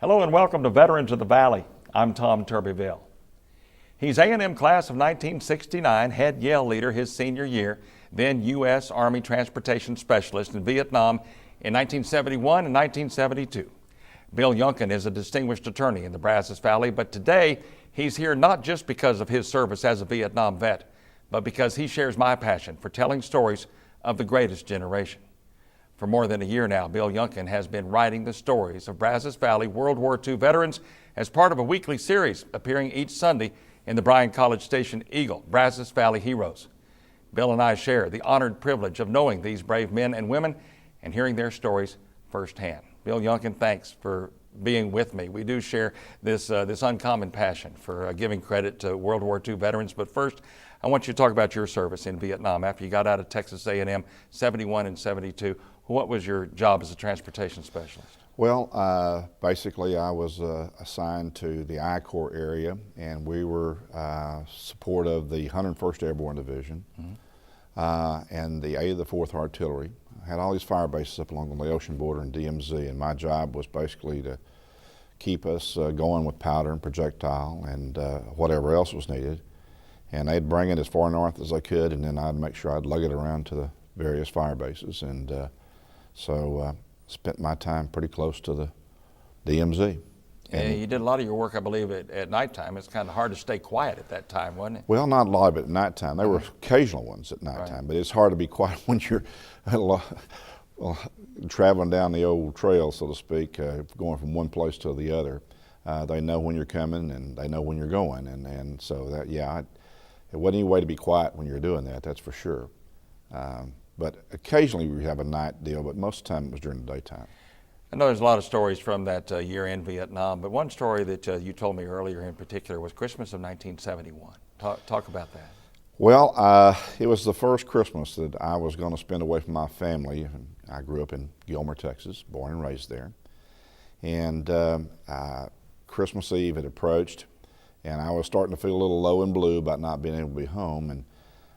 Hello and welcome to Veterans of the Valley. I'm Tom Turbiville. He's A&M class of 1969, head Yale leader his senior year, then U.S. Army Transportation Specialist in Viet Nam in 1971 and 1972. Bill Youngkin is a distinguished attorney in the Brazos Valley, but today he's here not just because of his service as a Viet Nam vet, but because he shares my passion for telling stories of the greatest generation. For more than a year now, Bill Youngkin has been writing the stories of Brazos Valley World War II veterans as part of a weekly series appearing each Sunday in the Bryan College Station Eagle, Brazos Valley Heroes. Bill and I share the honored privilege of knowing these brave men and women and hearing their stories firsthand. Bill Youngkin, thanks for being with me. We do share this uncommon passion for giving credit to World War II veterans, but first, I want you to talk about your service in Vietnam. After you got out of Texas A&M, 71 and 72, what was your job as a transportation specialist? Well, basically I was assigned to the I Corps area, and we were support of the 101st Airborne Division and the 8th of the 4th Artillery. I had all these fire bases up along the Laotian border in DMZ, and my job was basically to keep us going with powder and projectile and whatever else was needed. And they'd bring it as far north as I could, and then I'd make sure I'd lug it around to the various fire bases. And so spent my time pretty close to the DMZ. And you did a lot of your work, I believe, at nighttime. It's kind of hard to stay quiet at that time, wasn't it? Well, not a lot of it at nighttime. There were occasional ones at nighttime, right. But it's hard to be quiet when you're traveling down the old trail, so to speak, going from one place to the other. They know when you're coming and they know when you're going, and so that, yeah, it wasn't any way to be quiet when you're doing that, that's for sure. But occasionally we have a night deal, but most of the time it was during the daytime. I know there's a lot of stories from that year in Vietnam, but one story that you told me earlier in particular was Christmas of 1971. Talk about that. Well, it was the first Christmas that I was going to spend away from my family. I grew up in Gilmer, Texas, born and raised there. And Christmas Eve had approached, and I was starting to feel a little low and blue about not being able to be home. And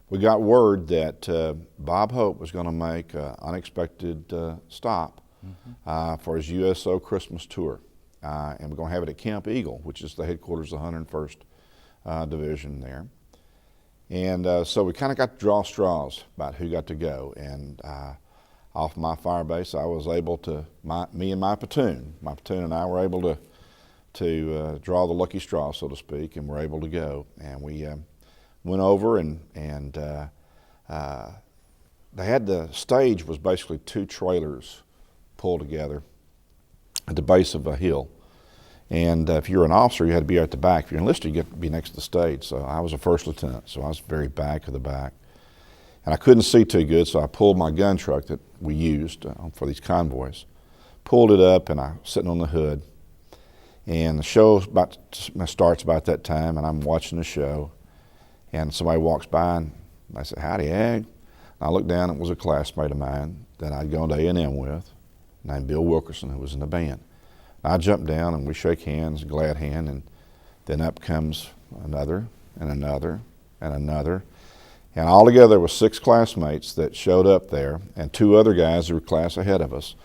we got word that Bob Hope was going to make an unexpected stop for his USO Christmas tour. And we're going to have it at Camp Eagle, which is the headquarters of the 101st Division there. And so we kind of got to draw straws about who got to go. And off my fire base, I was able to, me and my platoon and I were able to draw the lucky straw, so to speak, and were able to go. And we went over and they had, the stage was basically two trailers pulled together at the base of a hill. And if you're an officer, you had to be at the back. If you're enlisted, you get to be next to the stage. So I was a first lieutenant, so I was very back of the back. And I couldn't see too good, so I pulled my gun truck that we used for these convoys, pulled it up, and I was sitting on the hood. And the show starts about that time, and I'm watching the show. And somebody walks by, and I said, "Howdy, Ag." And I looked down, and it was a classmate of mine that I'd gone to A&M with, named Bill Wilkerson, who was in the band. I jumped down, and we shake hands, glad hand, and then up comes another, and another, and another. And altogether there were 6 classmates that showed up there, and 2 other guys who were a class ahead of us.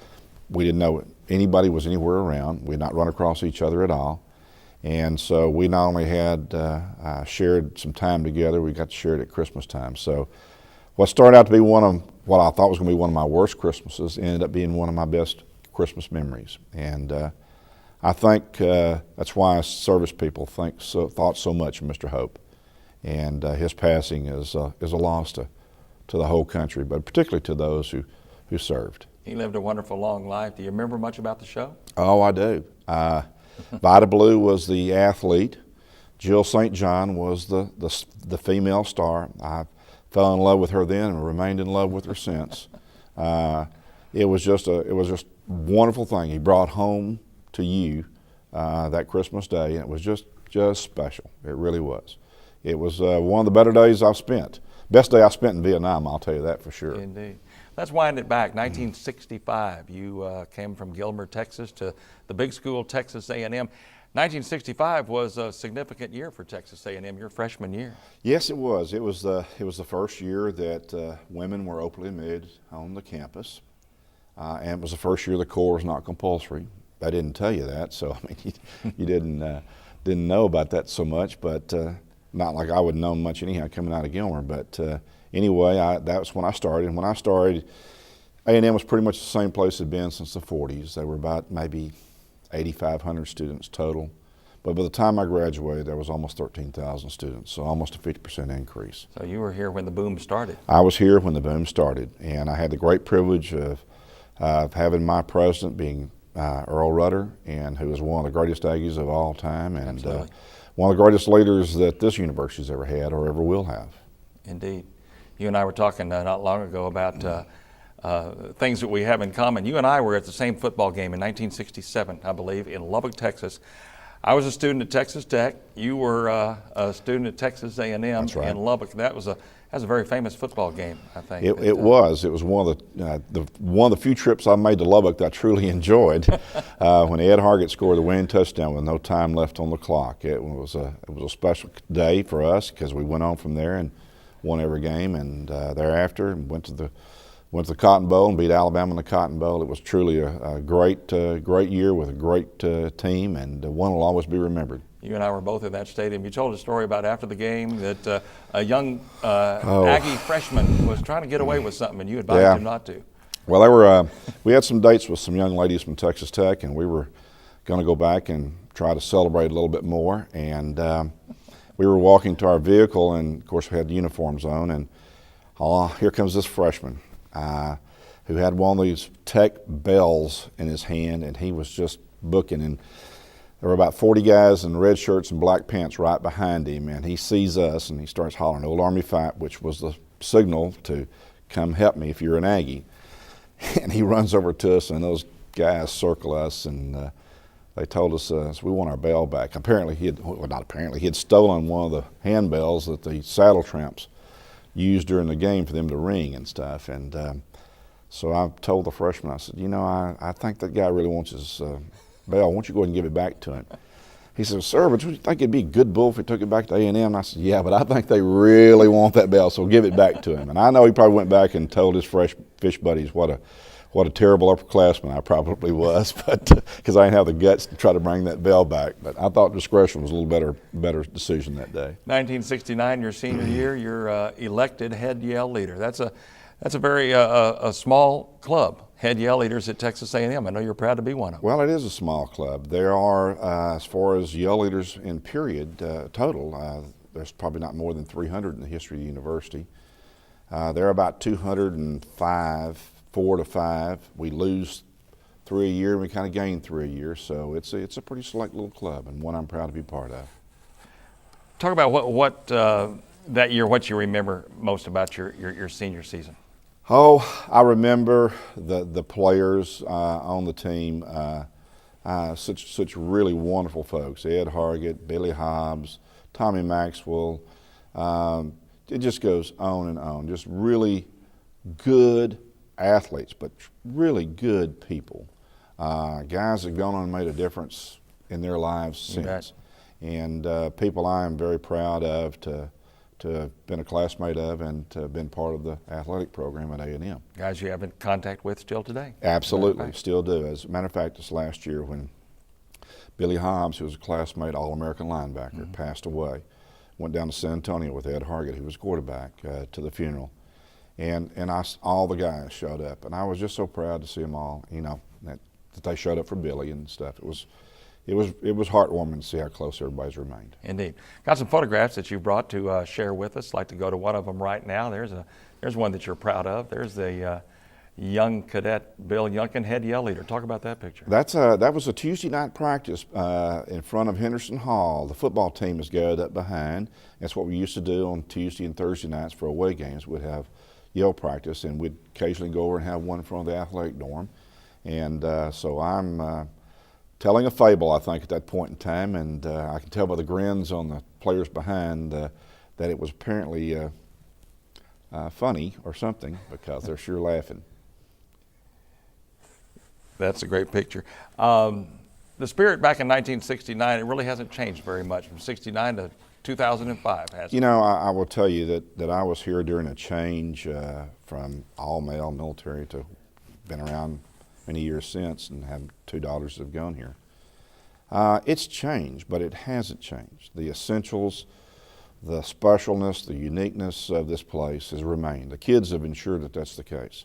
We didn't know anybody was anywhere around. We had not run across each other at all. And so we not only had shared some time together, we got to share it at Christmas time. So what started out to be one of what I thought was going to be one of my worst Christmases ended up being one of my best Christmas memories. And I think that's why service people thought so much of Mr. Hope. And his passing is a loss to the whole country, but particularly to those who served. He lived a wonderful long life. Do you remember much about the show? Oh, I do. Vida Blue was the athlete. Jill St. John was the female star. I fell in love with her then and remained in love with her since. It was just a wonderful thing. He brought home to you that Christmas day, and it was just special. It really was. It was one of the better days I've spent. Best day I spent in Vietnam, I'll tell you that for sure. Indeed. Let's wind it back. 1965, you came from Gilmer, Texas to the big school, Texas A&M. 1965 was a significant year for Texas A&M, your freshman year. Yes, it was. It was the first year that women were openly admitted on the campus. And it was the first year the Corps was not compulsory. I didn't tell you that, so I mean, you didn't know about that so much, but not like I would have known much anyhow coming out of Gilmer. But anyway, that was when I started. And when I started, A&M was pretty much the same place it had been since the 40s. They were about maybe 8,500 students total. But by the time I graduated, there was almost 13,000 students, so almost a 50% increase. So you were here when the boom started. I was here when the boom started, and I had the great privilege of having my president being Earl Rudder, and who was one of the greatest Aggies of all time, and one of the greatest leaders that this university's ever had or ever will have. Indeed. You and I were talking not long ago about things that we have in common. You and I were at the same football game in 1967, I believe, in Lubbock, Texas. I was a student at Texas Tech. You were a student at Texas A&M. That's right. In Lubbock. That was a very famous football game, I think. It was. It was one of the few trips I made to Lubbock that I truly enjoyed. When Ed Hargett scored the winning touchdown with no time left on the clock, it was a special day for us because we went on from there and won every game, and thereafter went to the Cotton Bowl and beat Alabama in the Cotton Bowl. It was truly a great year with a great team, and one will always be remembered. You and I were both in that stadium. You told a story about after the game that a young Aggie freshman was trying to get away with something, and you advised him not to. Well, we had some dates with some young ladies from Texas Tech, and we were going to go back and try to celebrate a little bit more. And we were walking to our vehicle, and of course we had the uniforms on, and here comes this freshman who had one of these Tech bells in his hand, and he was just booking. And there were about 40 guys in red shirts and black pants right behind him, and he sees us and he starts hollering "Old Army Fight," which was the signal to come help me if you're an Aggie. And he runs over to us, and those guys circle us, and they told us we want our bell back. Apparently he had stolen one of the handbells that the saddle tramps used during the game for them to ring and stuff. And so I told the freshman, I said, you know, I think that guy really wants his bell. Why don't you go ahead and give it back to him? He said, sir, but you think it'd be a good bull if we took it back to A&M? And I said, yeah, but I think they really want that bell, so give it back to him. And I know he probably went back and told his fresh fish buddies what a terrible upperclassman I probably was, but because I didn't have the guts to try to bring that bell back. But I thought discretion was a little better decision that day. 1969, your senior year, you're elected head yell leader. That's a very a small club. Head yell leaders at Texas A&M. I know you're proud to be one of them. Well, it is a small club. There are, as far as yell leaders in period total, there's probably not more than 300 in the history of the university. There are about 205, 4 to 5. We lose 3 a year, and we kind of gain 3 a year. So it's a pretty select little club, and one I'm proud to be part of. Talk about what that year, what you remember most about your senior season. Oh, I remember the players on the team, such really wonderful folks. Ed Hargett, Billy Hobbs, Tommy Maxwell. It just goes on and on. Just really good athletes, but really good people. Guys that have gone on and made a difference in their lives since. And people I am very proud of to have been a classmate of and to have been part of the athletic program at A&M. Guys you have in contact with still today? Absolutely, still do. As a matter of fact, this last year when Billy Hobbs, who was a classmate All-American linebacker, passed away, went down to San Antonio with Ed Hargett, who was quarterback, to the funeral. And all the guys showed up, and I was just so proud to see them all, you know, that they showed up for Billy and stuff. It was heartwarming to see how close everybody's remained. Indeed. Got some photographs that you brought to share with us. I'd like to go to one of them right now. There's one that you're proud of. There's the young cadet Bill Youngkin, head yell leader. Talk about that picture. That was a Tuesday night practice in front of Henderson Hall. The football team is gathered up behind. That's what we used to do on Tuesday and Thursday nights for away games. We'd have yell practice, and we'd occasionally go over and have one in front of the athletic dorm. And so I'm telling a fable, I think, at that point in time, and I can tell by the grins on the players behind that it was apparently funny or something, because they're sure laughing. That's a great picture. The spirit back in 1969, it really hasn't changed very much from 69 to 2005, has it? You know, I will tell you that I was here during a change from all-male military to been around many years since and have 2 daughters that have gone here. It's changed, but it hasn't changed. The essentials, the specialness, the uniqueness of this place has remained. The kids have ensured that that's the case.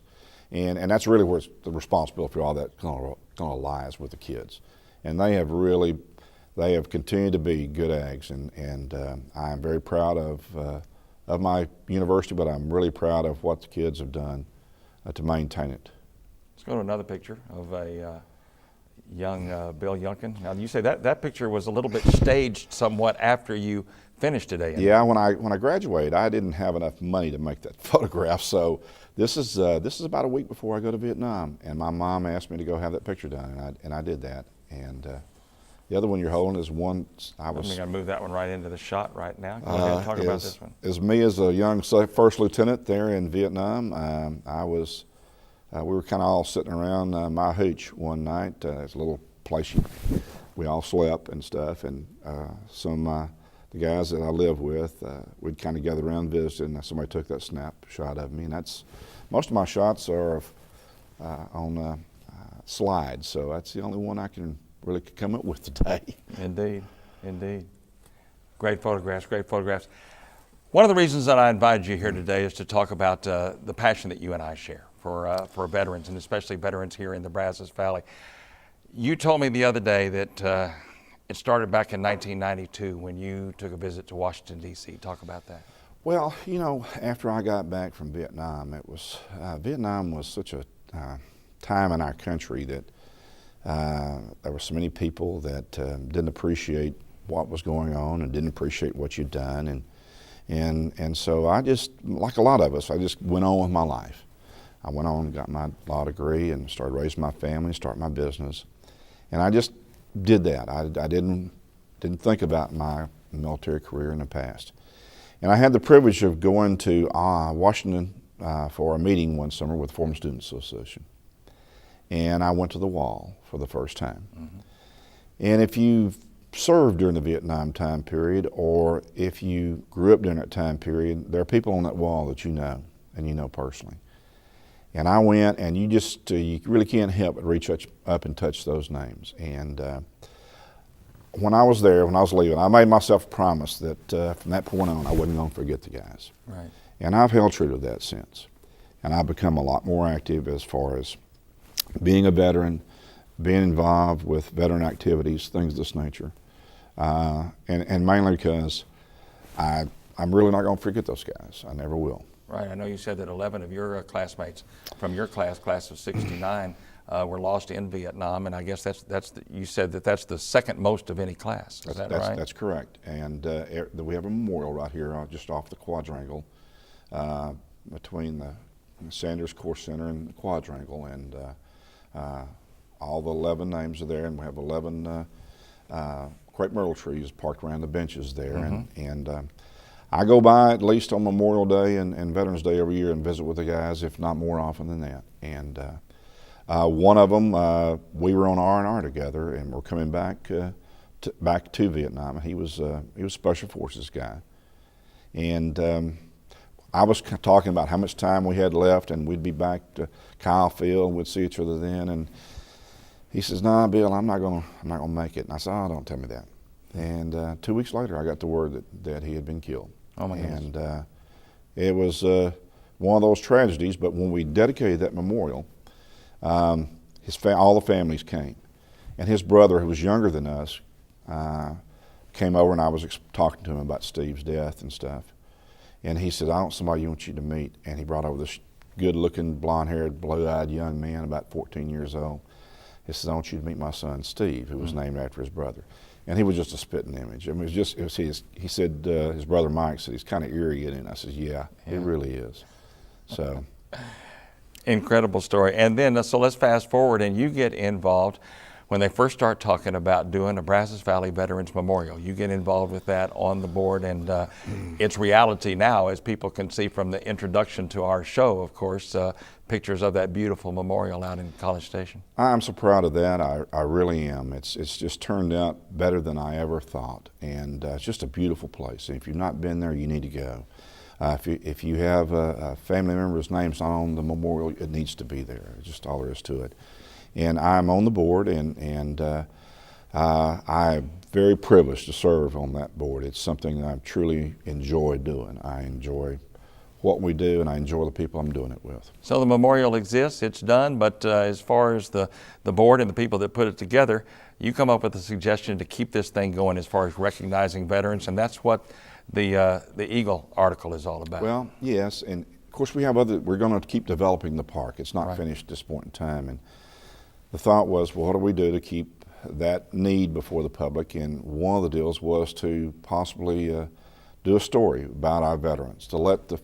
And that's really where the responsibility for all that kind of lies with the kids. And they have continued to be good eggs, and I'm very proud of my university, but I'm really proud of what the kids have done to maintain it. Let's go to another picture of a young Bill Youngkin. Now, you say that picture was a little bit staged somewhat after you finished today. Yeah, when I graduated, I didn't have enough money to make that photograph, so this is about a week before I go to Vietnam, and my mom asked me to go have that picture done, and I did that. And the other one you're holding is one I'm going to move that one right into the shot right now. Go ahead and talk about this one. Is me as a young first lieutenant there in Vietnam. We were kind of all sitting around my hooch one night. It's a little place we all slept and stuff, and the guys that I live with, we'd kind of gather around visiting, and somebody took that snapshot of me, and most of my shots are on slides, so that's the only one I can really come up with today. Indeed, indeed. Great photographs, great photographs. One of the reasons that I invited you here today is to talk about the passion that you and I share for veterans, and especially veterans here in the Brazos Valley. You told me the other day that it started back in 1992 when you took a visit to Washington, D.C. Talk about that. Well, after I got back from Vietnam, Vietnam was such a time in our country that there were so many people that didn't appreciate what was going on and didn't appreciate what you'd done, and so I just, like a lot of us, I just went on with my life. I went on and got my law degree and started raising my family, starting my business, and I just did that. I didn't think about my military career in the past, and I had the privilege of going to Washington for a meeting one summer with the Former Student Association. And I went to the wall for the first time. Mm-hmm. And if you served during the Vietnam time period, or if you grew up during that time period, there are people on that wall that you know, and you know personally. And I went, and you really can't help but reach up and touch those names. And when I was leaving, I made myself a promise that from that point on, I wasn't going to forget the guys. Right. And I've held true to that since. And I've become a lot more active as far as being a veteran, being involved with veteran activities, things of this nature, and mainly because I'm really not going to forget those guys. I never will. Right. I know you said that 11 of your classmates from your class of '69, were lost in Vietnam, and I guess you said that's the second most of any class. Is that right? That's correct. And we have a memorial right here, just off the quadrangle, between the Sanders Corps Center and the quadrangle, and all the 11 names are there, and we have 11 crepe myrtle trees parked around the benches there. Mm-hmm. and I go by at least on Memorial Day and Veterans Day every year and visit with the guys, if not more often than that. And one of them, we were on R&R together, and we're coming back to Vietnam. He was a Special Forces guy, and I was talking about how much time we had left, and we'd be back to Kyle Field, and we'd see each other then. And he says, "Nah, Bill, I'm not gonna make it." And I said, "Oh, don't tell me that." And 2 weeks later, I got the word that he had been killed. Oh my goodness. And it was one of those tragedies. But when we dedicated that memorial, all the families came, and his brother, who was younger than us, came over, and I was talking to him about Steve's death and stuff. And he said, "I want somebody you want you to meet." And he brought over this good-looking, blonde-haired, blue-eyed young man, about 14 years old. He said, "I want you to meet my son, Steve," who was named after his brother. And he was just a spitting image. I mean, he said, his brother Mike said, "He's kind of eerie," and I said, yeah, he really is. So. Incredible story. And then, so let's fast forward, and you get involved when they first start talking about doing a Brazos Valley Veterans Memorial. You get involved with that on the board, and it's reality now, as people can see from the introduction to our show, of course, pictures of that beautiful memorial out in College Station. I'm so proud of that. I really am. It's just turned out better than I ever thought, and it's just a beautiful place. And if you've not been there, you need to go. If you have a family member's name's on the memorial, it needs to be there. It's just all there is to it. And I'm on the board, and I'm very privileged to serve on that board. It's something I truly enjoy doing. I enjoy what we do, and I enjoy the people I'm doing it with. So the memorial exists, it's done, but as far as the board and the people that put it together, you come up with a suggestion to keep this thing going as far as recognizing veterans, and that's what the Eagle article is all about. Well, yes, and of course we're going to keep developing the park. It's not Right. finished at this point in time, and the thought was, well, what do we do to keep that need before the public? And one of the deals was to possibly do a story about our veterans, to let the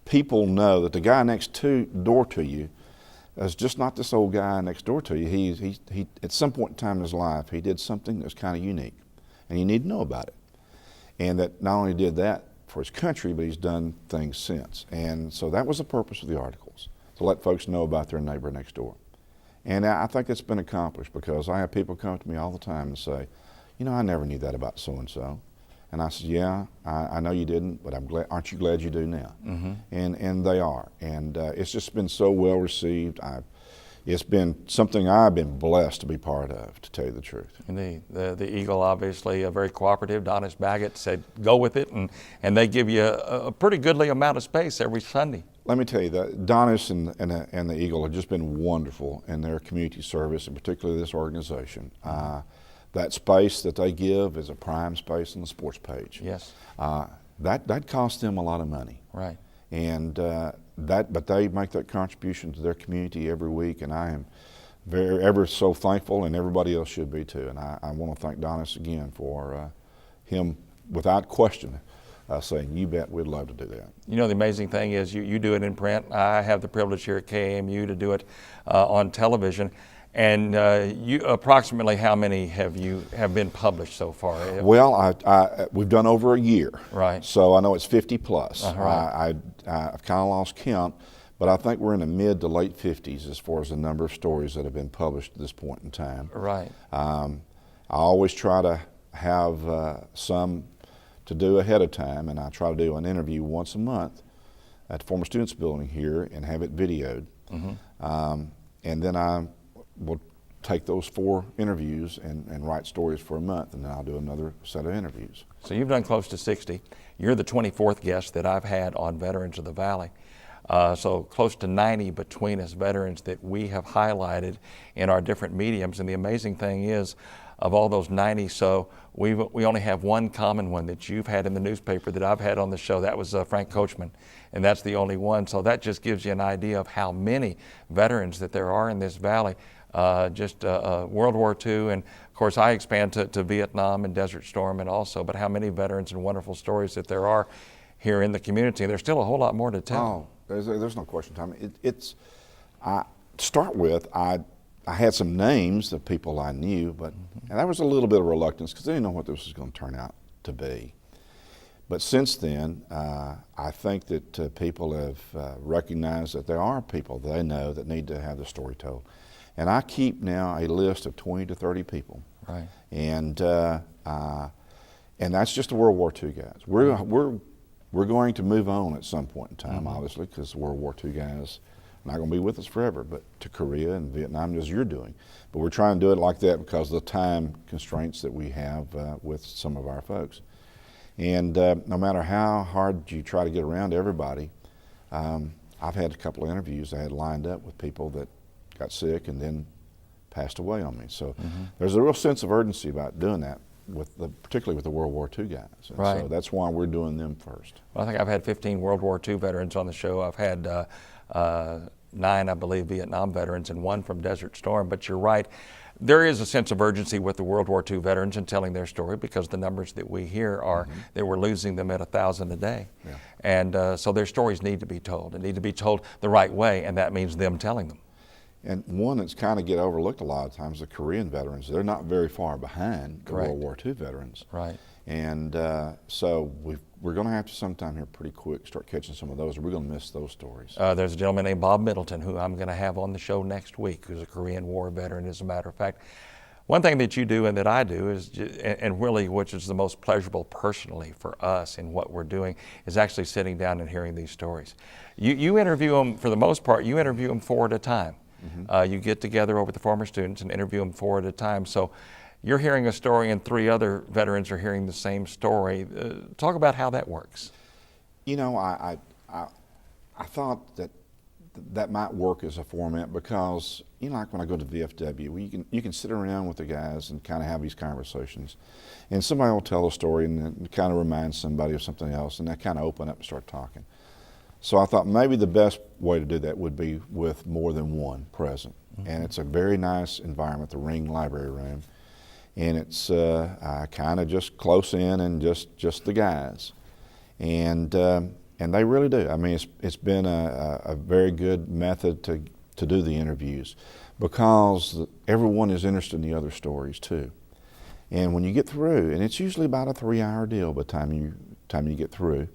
people know that the guy next door to you is just not this old guy next door to you. He at some point in time in his life, he did something that's kind of unique, and you need to know about it. And that not only did that for his country, but he's done things since. And so that was the purpose of the articles, to let folks know about their neighbor next door. And I think it's been accomplished, because I have people come to me all the time and say, you know, I never knew that about so-and-so. And I said, yeah, I know you didn't, but I'm glad. Aren't you glad you do now? Mm-hmm. And they are. And it's just been so well received. It's been something I've been blessed to be part of, to tell you the truth. Indeed. The Eagle, obviously, very cooperative. Donis Baggett said, go with it, and they give you a pretty goodly amount of space every Sunday. Let me tell you that Donis and the Eagle have just been wonderful in their community service, and particularly this organization. That space that they give is a prime space on the sports page. Yes. That costs them a lot of money. Right. And but they make that contribution to their community every week, and I am ever so thankful, and everybody else should be too. And I want to thank Donis again for him, without question, saying, you bet, we'd love to do that. You know, the amazing thing is you do it in print. I have the privilege here at KAMU to do it on television. And you approximately how many have been published so far? Well, we've done over a year. Right. So I know it's 50 plus. Right. I've kind of lost count, but I think we're in the mid to late 50s as far as the number of stories that have been published at this point in time. Right. I always try to have some to do ahead of time, and I try to do an interview once a month at the former students building here and have it videoed. Mm-hmm. And then I will take those 4 interviews and write stories for a month, and then I'll do another set of interviews. So you've done close to 60. You're the 24th guest that I've had on Veterans of the Valley. So close to 90 between us veterans that we have highlighted in our different mediums. And the amazing thing is, of all those 90, so we only have one common one that you've had in the newspaper that I've had on the show. That was Frank Coachman, and that's the only one. So that just gives you an idea of how many veterans that there are in this valley. World War II, and of course I expand to Vietnam and Desert Storm, and also, but how many veterans and wonderful stories that there are here in the community. There's still a whole lot more to tell. Oh, there's no question, Tommy. To start with, I had some names of people I knew, but and that was a little bit of reluctance because I didn't know what this was going to turn out to be. But since then, I think that people have recognized that there are people they know that need to have the story told. And I keep now a list of 20 to 30 people. Right. And that's just the World War II guys. We're going to move on at some point in time, obviously, because the World War II guys are not going to be with us forever, but to Korea and Vietnam, as you're doing. But we're trying to do it like that because of the time constraints that we have with some of our folks. And no matter how hard you try to get around to everybody, I've had a couple of interviews I had lined up with people that got sick and then passed away on me. So there's a real sense of urgency about doing that, particularly with the World War II guys. And right. So that's why we're doing them first. Well, I think I've had 15 World War II veterans on the show. I've had 9, I believe, Viet Nam veterans and 1 from Desert Storm. But you're right. There is a sense of urgency with the World War II veterans in telling their story because the numbers that we hear are that we're losing them at 1,000 a day. Yeah. And so their stories need to be told. They need to be told the right way, and that means them telling them. And one that's kind of get overlooked a lot of times, the Korean veterans, they're not very far behind the World War II veterans. Right. And so we're going to have to sometime here pretty quick start catching some of those, or we're going to miss those stories. There's a gentleman named Bob Middleton who I'm going to have on the show next week, who's a Korean War veteran, as a matter of fact. One thing that you do and that I do is, and really which is the most pleasurable personally for us in what we're doing, is actually sitting down and hearing these stories. You interview them, for the most part, you interview them 4 at a time. You get together over the former students and interview them 4 at a time. So you're hearing a story and 3 other veterans are hearing the same story. Talk about how that works. You know, I thought that might work as a format because, you know, like when I go to VFW, you can sit around with the guys and kind of have these conversations. And somebody will tell a story and it kind of reminds somebody of something else, and they kind of open up and start talking. So I thought maybe the best way to do that would be with more than one present. And it's a very nice environment, the Ring Library Room. And it's kind of just close in and just the guys. And they really do. I mean, it's been a very good method to do the interviews because everyone is interested in the other stories too. And when you get through, and it's usually about a 3-hour deal by the time you get through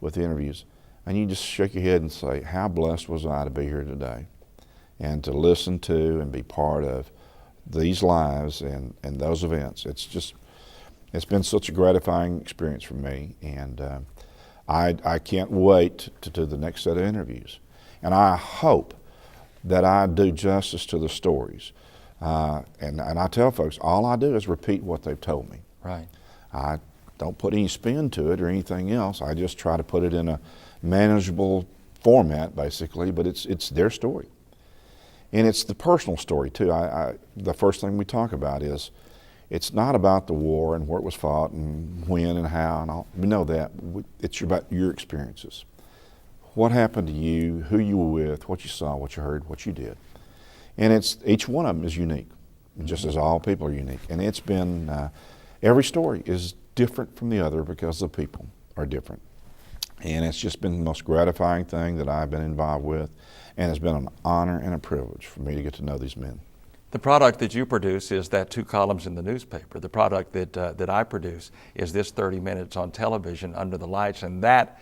with the interviews, and you just shake your head and say, how blessed was I to be here today and to listen to and be part of these lives and those events. It's been such a gratifying experience for me, and I can't wait to do the next set of interviews. And I hope that I do justice to the stories. And I tell folks, all I do is repeat what they've told me. Right. I don't put any spin to it or anything else. I just try to put it in a manageable format, basically, but it's their story. And it's the personal story, too. The first thing we talk about is it's not about the war and where it was fought and when and how and all. We know that. It's about your experiences. What happened to you, who you were with, what you saw, what you heard, what you did. And each one of them is unique, just as all people are unique. And it's been, every story is different from the other because the people are different. And it's just been the most gratifying thing that I've been involved with, and it's been an honor and a privilege for me to get to know these men. The product that you produce is that 2 columns in the newspaper. The product that I produce is this 30 minutes on television under the lights, and that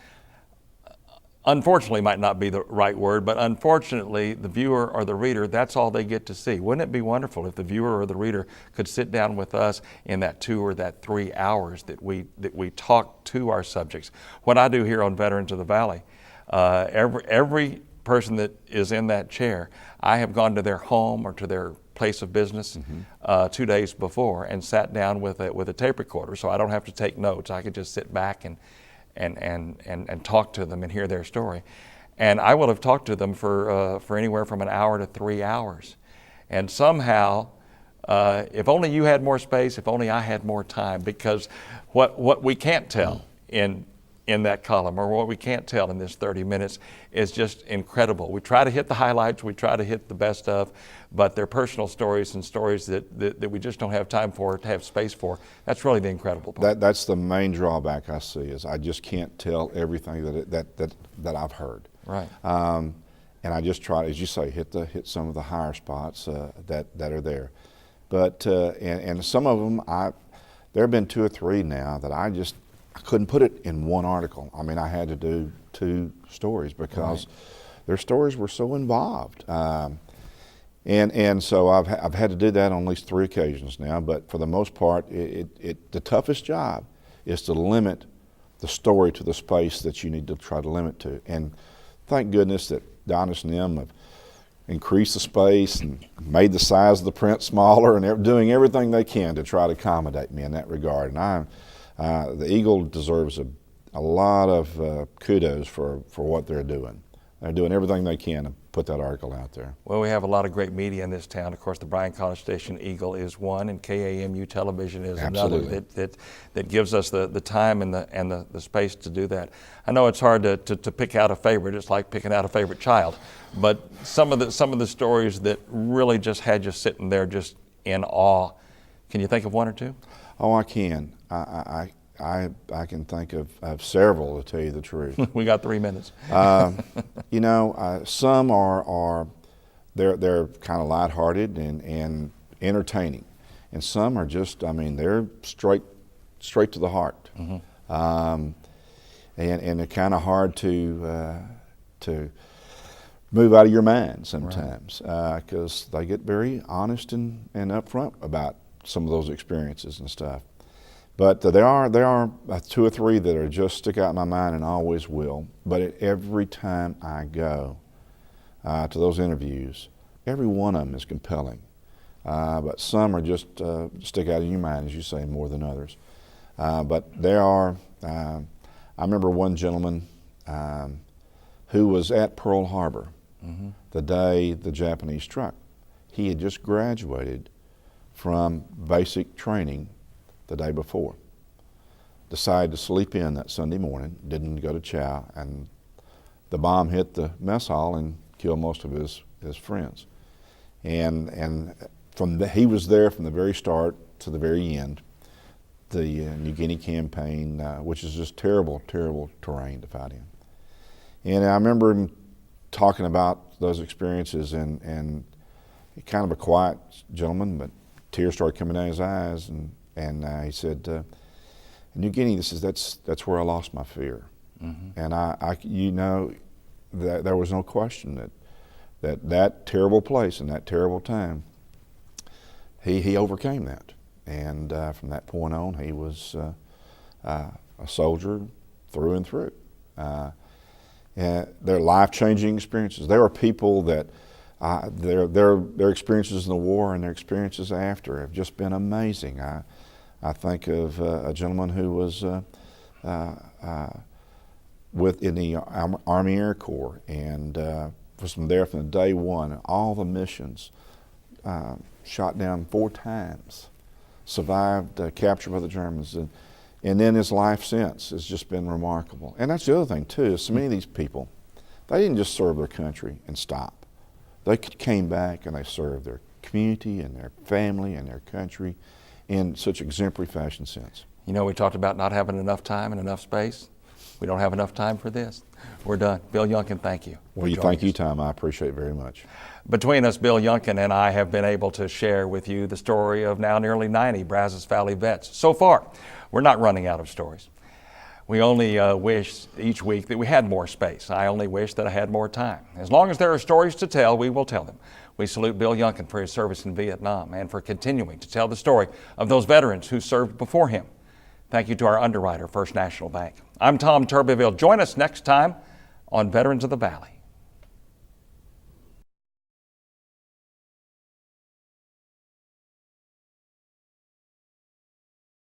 unfortunately might not be the right word, but unfortunately the viewer or the reader, that's all they get to see. Wouldn't it be wonderful if the viewer or the reader could sit down with us in that 2 or that 3 hours that we talk to our subjects? What I do here on Veterans of the Valley, every person that is in that chair, I have gone to their home or to their place of business 2 days before and sat down with a tape recorder, so I don't have to take notes. I could just sit back and talk to them and hear their story. And I will have talked to them for anywhere from an hour to 3 hours. And somehow, if only you had more space, if only I had more time, because what we can't tell in that column or what we can't tell in this 30 minutes is just incredible. We try to hit the highlights, we try to hit the best of, but they're personal stories and stories that we just don't have time for, to have space for. That's really the incredible part. That's the main drawback I see, is I just can't tell everything that I've heard. Right. And I just try, as you say, hit some of the higher spots that are there. But and some of them, there have been 2 or 3 now that I couldn't put it in one article. I mean, I had to do 2 stories because their stories were so involved. And so I've had to do that on at least 3 occasions now. But for the most part, the toughest job is to limit the story to the space that you need to try to limit to. And thank goodness that Donis and them have increased the space and made the size of the print smaller and doing everything they can to try to accommodate me in that regard. And the Eagle deserves a lot of kudos for what they're doing. They're doing everything they can to put that article out there. Well, we have a lot of great media in this town. Of course, the Bryan College Station Eagle is one, and KAMU Television is Absolutely. another that gives us the time and the space to do that. I know it's hard to pick out a favorite. It's like picking out a favorite child. But some of the stories that really just had you sitting there just in awe. Can you think of 1 or 2? Oh, I can. I can think of several, to tell you the truth. We got 3 minutes. You know, some they're kind of lighthearted and entertaining, and some are just, I mean, they're straight to the heart, and they're kind of hard to move out of your mind sometimes, because they get very honest and upfront about some of those experiences and stuff. But there are 2 or 3 that are just stick out in my mind and always will. But every time I go to those interviews, every one of them is compelling. But some are just stick out in your mind, as you say, more than others. But there are, I remember one gentleman who was at Pearl Harbor the day the Japanese struck. He had just graduated from basic training the day before. Decided to sleep in that Sunday morning, didn't go to chow, and the bomb hit the mess hall and killed most of his friends. And he was there from the very start to the very end. The New Guinea campaign, which is just terrible, terrible terrain to fight in. And I remember him talking about those experiences, and kind of a quiet gentleman, but tears started coming down his eyes, and he said, in New Guinea, that's where I lost my fear. And I that there was no question that terrible place and that terrible time, he overcame that. And from that point on, he was a soldier through and through. They're life-changing experiences. There are people that their experiences in the war and their experiences after have just been amazing. I think of a gentleman who was in the Army Air Corps, and was from there from day one. All the missions, shot down 4 times, survived capture by the Germans, and then his life since has just been remarkable. And that's the other thing too, is so many of these people, they didn't just serve their country and stop. They came back and they served their community and their family and their country in such exemplary fashion since. You know, we talked about not having enough time and enough space. We don't have enough time for this. We're done. Bill Youngkin, thank you. Well, thank you, Tom. I appreciate it very much. Between us, Bill Youngkin and I have been able to share with you the story of now nearly 90 Brazos Valley vets. So far, we're not running out of stories. We only wish each week that we had more space. I only wish that I had more time. As long as there are stories to tell, we will tell them. We salute Bill Youngkin for his service in Vietnam and for continuing to tell the story of those veterans who served before him. Thank you to our underwriter, First National Bank. I'm Tom Turbiville. Join us next time on Veterans of the Valley.